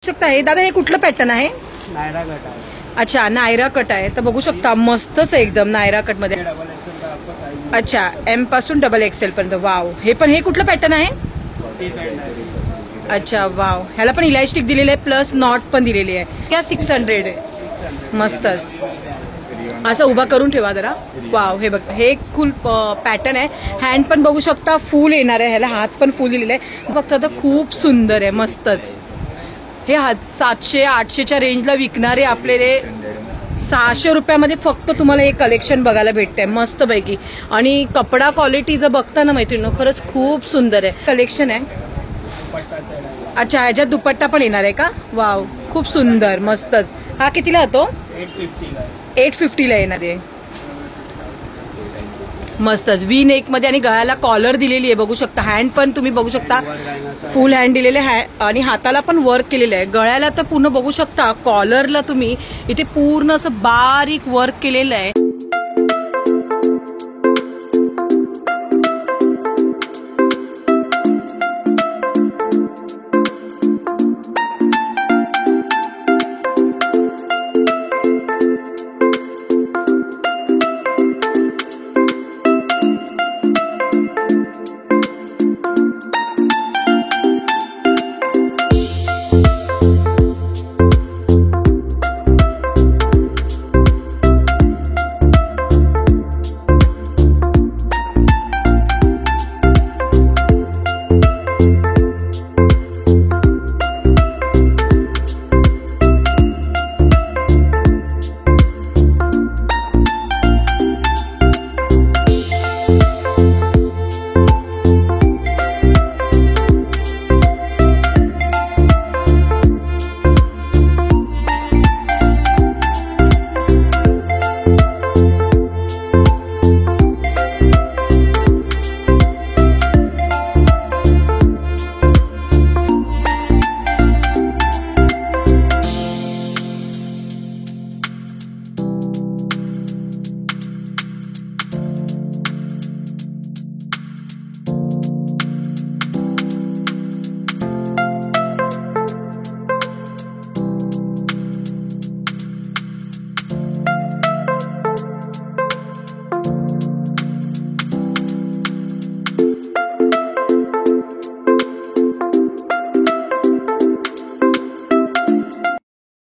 शकता हे दादा हे कुठलं पॅटर्न आहे? नायरा कट आहे. अच्छा नायरा कट आहे तर बघू शकता मस्तच आहे एकदम नायरा कट मध्ये. डबल एक्सेल का आपको साइज अच्छा एम पासून डबल एक्सेल पर्यंत. वाव हे पण हे कुठलं पॅटर्न आहे? टी पॅन्ट आहे. अच्छा वाव ह्याला पण इलास्टिक दिलेलं आहे प्लस नॉट पण दिलेली आहे. क्या 600 आहे मस्तच. असं उभा करून ठेवा जरा. वाव हे बघ हे फुल पॅटर्न आहे. हँड पण बघू शकता फुल येणार आहे ह्याला हात पण फुल दिलेला आहे. फक्त आता खूप सुंदर आहे मस्तच. हे 700-800च्या रेंजला विकणारे आपले 600 रुपयामध्ये फक्त तुम्हाला हे कलेक्शन बघायला भेटतंय मस्त पैकी. आणि कपडा क्वालिटी जर बघता ना मैत्रिणी खरंच खूप सुंदर आहे कलेक्शन आहे. दुपट्टा सेट आहे. अच्छा ह्याच्यात दुपट्टा पण येणार आहे का? वाव खूप सुंदर मस्तच. हा कितीला येतो? 850 ला आहे. 850 ला येणार आहे मस्तच. वी नेक मध्ये आणि गळ्याला कॉलर दिलेली आहे बघू शकता. हँड पण तुम्ही बघू शकता फुल हँड दिलेले आहे आणि हाताला पण वर्क केलेलं आहे. गळ्याला तर पूर्ण बघू शकता. कॉलरला तुम्ही इथे पूर्ण असं बारीक वर्क केलेलं आहे.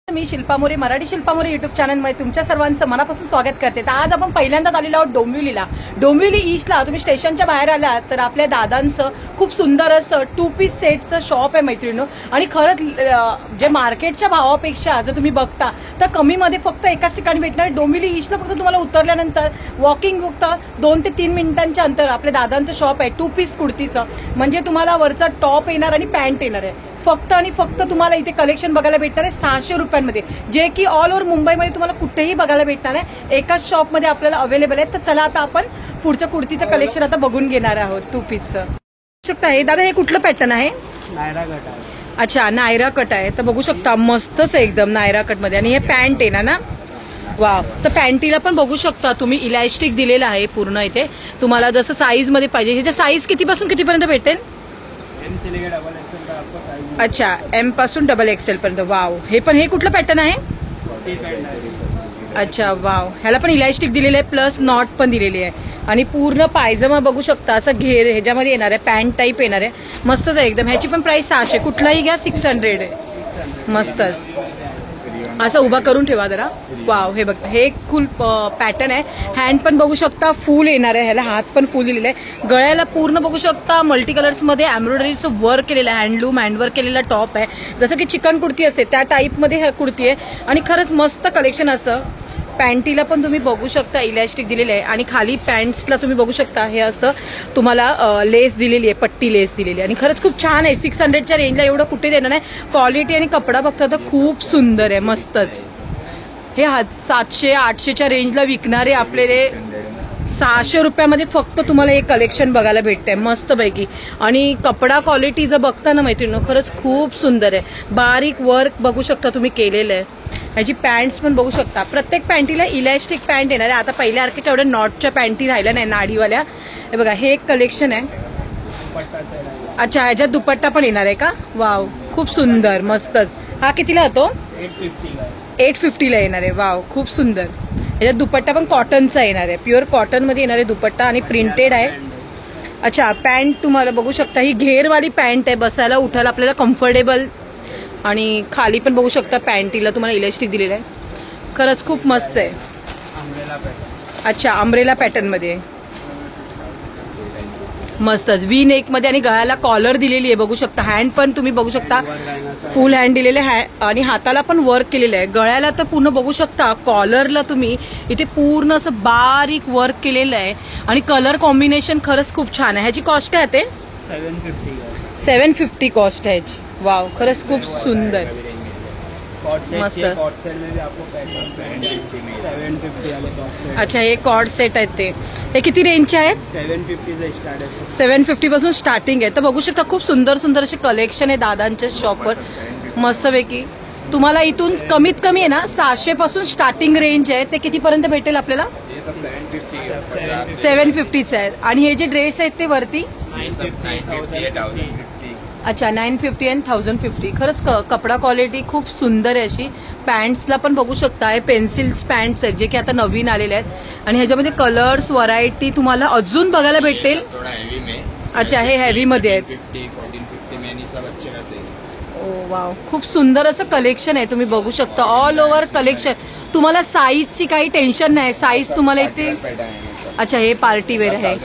मी शिल्पा मोरे मराठी शिल्पा मोरे युट्यूब चॅनलमध्ये तुमच्या सर्वांचं मनापासून स्वागत करते. तर आज आपण पहिल्यांदाच आलेलो आहोत डोंबिवलीला. डोंबिवली ईस्टला तुम्ही स्टेशनच्या बाहेर आलात तर आपल्या दादांचं खूप सुंदर असं 2 पीस सेटचं शॉप आहे मैत्रिणी. आणि खरंच जे मार्केटच्या भावापेक्षा जर तुम्ही बघता तर कमीमध्ये फक्त एकाच ठिकाणी भेटणार. डोंबिवली ईस्टला फक्त तुम्हाला उतरल्यानंतर वॉकिंग फक्त 2 ते 3 मिनिटांच्या अंतर आपल्या दादांचं शॉप आहे 2 पीस कुर्तीचं. म्हणजे तुम्हाला वरचा टॉप येणार आणि पॅन्ट येणार आहे. फक्त आणि फक्त तुम्हाला इथे कलेक्शन बघायला भेटणार आहे 600 रुपयांमध्ये, जे की ऑल ओव्हर मुंबईमध्ये तुम्हाला कुठेही बघायला भेटणार आहे. एकाच शॉपमध्ये आपल्याला अवेलेबल आहे. तर चला आता आपण पुढचं कुर्तीचं कलेक्शन आता बघून घेणार आहोत 2 पीसचं. शकता हे दादा हे कुठलं पॅटर्न आहे? नायरा कट आहे. अच्छा नायरा कट आहे तर बघू शकता मस्तच आहे एकदम नायरा कट मध्ये. आणि हे पॅन्ट येणार ना. वाव तर पॅन्टीला पण बघू शकता तुम्ही इलास्टिक दिलेलं आहे पूर्ण. इथे तुम्हाला जसं साईज मध्ये पाहिजे. ह्याच्या साईज कितीपासून कितीपर्यंत भेटेल? एम से लेके डबल एक्सेल का आपको साइज. अच्छा एम पासून डबल एक्सेल पर्यंत. वाव हे पण हे कुठलं पॅटर्न आहे? टी पॅन्ट आहे. अच्छा वाव ह्याला पण इलास्टिक दिलेलं आहे प्लस नॉट पण दिलेली आहे. आणि पूर्ण पायजमा बघू शकता असं घेर ह्याच्यामध्ये येणार आहे. पॅन्ट टाईप येणार आहे. मस्तच आहे एकदम. ह्याची पण प्राइस 600. कुठलाही घ्या 600 आहे मस्तच. असं उभा करून ठेवा जरा. वाव हे बघ हे फुल पॅटर्न आहे. हँड पण बघू शकता फुल येणार आहे ह्याला हात पण फुल दिलेला आहे. गळ्याला पूर्ण बघू शकता मल्टी कलर्स मध्ये एम्ब्रॉयडरीचं वर्क केलेलं आहे. हँडलूम हँडवर्क केलेला टॉप आहे. जसं की चिकन कुर्ती असते त्या टाईपमध्ये ही कुर्ती आहे. आणि खरंच मस्त कलेक्शन असं. पॅन्टीला पण तुम्ही बघू शकता इलास्टिक दिलेलं आहे. आणि खाली पॅन्ट्सला तुम्ही बघू शकता हे असं तुम्हाला लेस दिलेली आहे पट्टी लेस दिलेली आहे. आणि खरंच खूप छान आहे. 600च्या रेंजला एवढं कुठे देणार नाही. क्वालिटी आणि कपडा बघता तर खूप सुंदर आहे मस्तच. हे 700-800च्या रेंजला विकणारे आपले 600 रुपयामध्ये फक्त तुम्हाला हे कलेक्शन बघायला भेटतंय मस्त पैकी. आणि कपडा क्वालिटी जर बघता ना मैत्रिणी खरंच खूप सुंदर आहे. बारीक वर्क बघू शकता तुम्ही केलेलं आहे. ह्याची पॅन्ट्स पण बघू शकता. प्रत्येक पॅन्टीला इलास्टिक पॅन्ट येणार आहे. आता पहिल्यासारख्या एवढ्या नॉटच्या पॅन्टी राहिल्या नाही नाडीवाल्या. हे बघा हे एक कलेक्शन आहे. दुपट्टा सेट आहे. अच्छा ह्याच्यात दुपट्टा पण येणार आहे का? वाव खूप सुंदर मस्तच. हा कितीला होतो? 850 का है. 850 ला येणार आहे. वाव, खूप सुंदर. याच्यात दुपट्टा पण कॉटनचा येणार आहे, प्युअर कॉटन मध्ये येणार आहे दुपट्टा आणि प्रिंटेड आहे. अच्छा, पॅन्ट तुम्हाला बघू शकता, ही घेरवाली पॅन्ट आहे, बसायला उठायला आपल्याला कम्फर्टेबल. आणि खाली पण बघू शकता पॅन्टीला तुम्हाला इलास्टिक दिलेलं आहे. खरंच खूप मस्त आहे. Umbrella pattern. अच्छा, अम्ब्रेला पॅटर्न मध्ये मस्तच. व्ही नेक मध्ये आणि गळ्याला कॉलर दिलेली आहे बघू शकता. हँड पण तुम्ही बघू शकता, फुल हँड दिलेले आहे आणि हाताला पण वर्क केलेलं आहे. गळ्याला तर पूर्ण बघू शकता, कॉलरला तुम्ही इथे पूर्ण असं बारीक वर्क केलेलं आहे आणि कलर कॉम्बिनेशन खरंच खूप छान आहे. ह्याची कॉस्ट काय आहे? 750 का है. 750 कॉस्ट आहे ह्याची. वाव, खरंच खूप सुंदर. मस्त. कॉट सेट में भी आपको पैटर्न 750 वाले कॉट सेट. अच्छा, हे कॉर्ड सेट आहेत ते किती रेंजचे आहेत? 750 से स्टार्ट है. 750 पासून स्टार्टिंग आहे. तर बघू शकता खूप सुंदर सुंदर असे कलेक्शन आहे दादांच्या शॉपवर मस्तपैकी. तुम्हाला इथून कमीत कमी आहे ना 600 पासून स्टार्टिंग रेंज आहे. ते कितीपर्यंत भेटेल आपल्याला? 750चे आहेत. आणि हे जे ड्रेस आहेत ते वरती 950. अच्छा 950 आणि 1050. खरंच कपडा क्वालिटी खूप सुंदर आहे अशी. पॅन्ट्सला पण बघू शकता, हे पेन्सिल्स पॅन्ट्स आहेत जे की आता नवीन आलेले आहेत आणि ह्याच्यामध्ये कलर्स व्हरायटी तुम्हाला अजून बघायला भेटेल. अच्छा, हे हेवी मध्ये आहेत. 1450 में नहीं सब अच्छे खासे. ओ वाव, खूप सुंदर असं कलेक्शन आहे. तुम्ही बघू शकता ऑल ओव्हर कलेक्शन. तुम्हाला साईजची काही टेन्शन नाही. साईज तुम्हाला इथे. अच्छा, हे पार्टी वेअर आहे.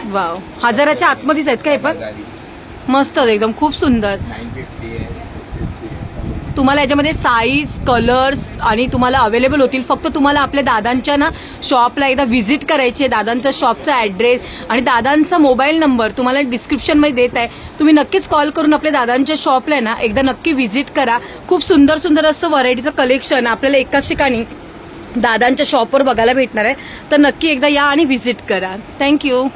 वाव, 1000च्या आतमध्येच आहेत का हे पण? मस्त एकदम, खूप सुंदर. 950 है. तुम्हाला याच्यामध्ये साईज, कलर्स आणि तुम्हाला अवेलेबल होतील. फक्त तुम्हाला आपल्या दादांच्या ना शॉपला एकदा व्हिजिट करायची आहे. दादांच्या शॉपचा ऍड्रेस आणि दादांचा मोबाईल नंबर तुम्हाला डिस्क्रिप्शन मध्ये देत आहे. तुम्ही नक्कीच कॉल करून आपल्या दादांच्या शॉपला ना एकदा नक्की व्हिजिट करा. खूप सुंदर सुंदर असं व्हरायटीचं कलेक्शन आपल्याला एकाच ठिकाणी दादांच्या शॉपवर बघायला भेटणार आहे. तर नक्की एकदा या आणि व्हिजिट करा. थँक्यू.